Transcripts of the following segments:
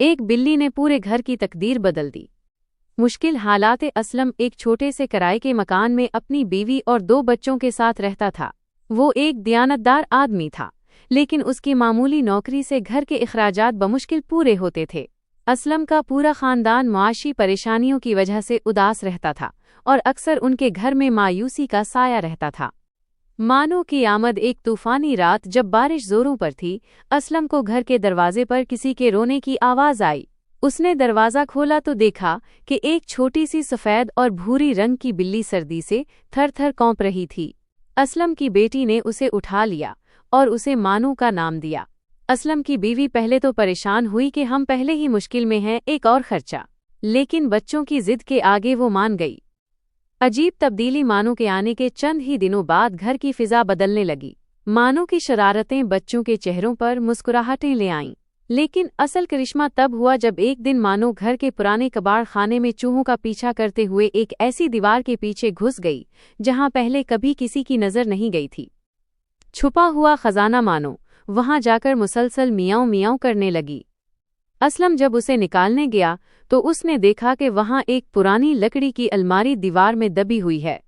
ایک بلی نے پورے گھر کی تقدیر بدل دی۔ مشکل حالات اسلم ایک چھوٹے سے کرائے کے مکان میں اپنی بیوی اور 2 بچوں کے ساتھ رہتا تھا۔ وہ ایک دیانتدار آدمی تھا، لیکن اس کی معمولی نوکری سے گھر کے اخراجات بمشکل پورے ہوتے تھے۔ اسلم کا پورا خاندان معاشی پریشانیوں کی وجہ سے اداس رہتا تھا اور اکثر ان کے گھر میں مایوسی کا سایہ رہتا تھا۔ مانو کی آمد ایک طوفانی رات جب بارش زوروں پر تھی، اسلم کو گھر کے دروازے پر کسی کے رونے کی آواز آئی۔ اس نے دروازہ کھولا تو دیکھا کہ ایک چھوٹی سی سفید اور بھوری رنگ کی بلی سردی سے تھر تھر کانپ رہی تھی۔ اسلم کی بیٹی نے اسے اٹھا لیا اور اسے مانو کا نام دیا۔ اسلم کی بیوی پہلے تو پریشان ہوئی کہ ہم پہلے ہی مشکل میں ہیں، ایک اور خرچہ، لیکن بچوں کی ضد کے آگے وہ مان گئی۔ عجیب تبدیلی مانو کے آنے کے چند ہی دنوں بعد گھر کی فضا بدلنے لگی۔ مانو کی شرارتیں بچوں کے چہروں پر مسکراہٹیں لے آئیں، لیکن اصل کرشمہ تب ہوا جب ایک دن مانو گھر کے پرانے کباڑ خانے میں چوہوں کا پیچھا کرتے ہوئے ایک ایسی دیوار کے پیچھے گھس گئی جہاں پہلے کبھی کسی کی نظر نہیں گئی تھی۔ چھپا ہوا خزانہ مانو وہاں جا کر مسلسل میاؤں میاؤں کرنے لگی۔ اسلم جب اسے نکالنے گیا تو اس نے دیکھا کہ وہاں ایک پرانی لکڑی کی الماری دیوار میں دبی ہوئی ہے۔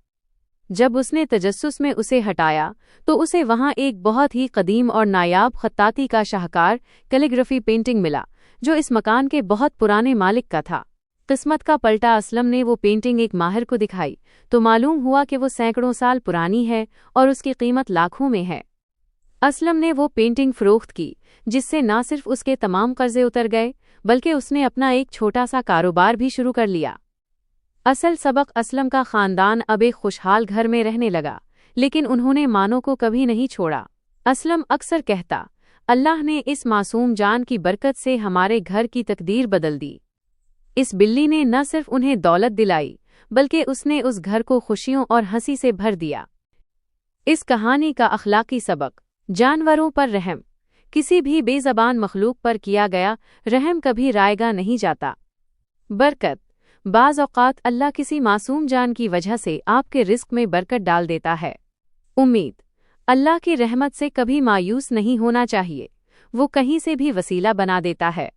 جب اس نے تجسس میں اسے ہٹایا تو اسے وہاں ایک بہت ہی قدیم اور نایاب خطاطی کا شاہکار کیلیگرافی پینٹنگ ملا جو اس مکان کے بہت پرانے مالک کا تھا۔ قسمت کا پلٹا، اسلم نے وہ پینٹنگ ایک ماہر کو دکھائی تو معلوم ہوا کہ وہ سینکڑوں سال پرانی ہے اور اس کی قیمت لاکھوں میں ہے۔ اسلم نے وہ پینٹنگ فروخت کی، جس سے نہ صرف اس کے تمام قرضے اتر گئے بلکہ اس نے اپنا ایک چھوٹا سا کاروبار بھی شروع کر لیا۔ اصل سبق، اسلم کا خاندان اب ایک خوشحال گھر میں رہنے لگا، لیکن انہوں نے مانو کو کبھی نہیں چھوڑا۔ اسلم اکثر کہتا، اللہ نے اس معصوم جان کی برکت سے ہمارے گھر کی تقدیر بدل دی۔ اس بلی نے نہ صرف انہیں دولت دلائی بلکہ اس نے اس گھر کو خوشیوں اور ہنسی سے بھر دیا۔ اس کہانی کا اخلاقی سبق، جانوروں پر رحم۔ کسی بھی بے زبان مخلوق پر کیا گیا رحم کبھی رائیگاں نہیں جاتا۔ برکت، بعض اوقات اللہ کسی معصوم جان کی وجہ سے آپ کے رزق میں برکت ڈال دیتا ہے۔ امید، اللہ کی رحمت سے کبھی مایوس نہیں ہونا چاہیے، وہ کہیں سے بھی وسیلہ بنا دیتا ہے۔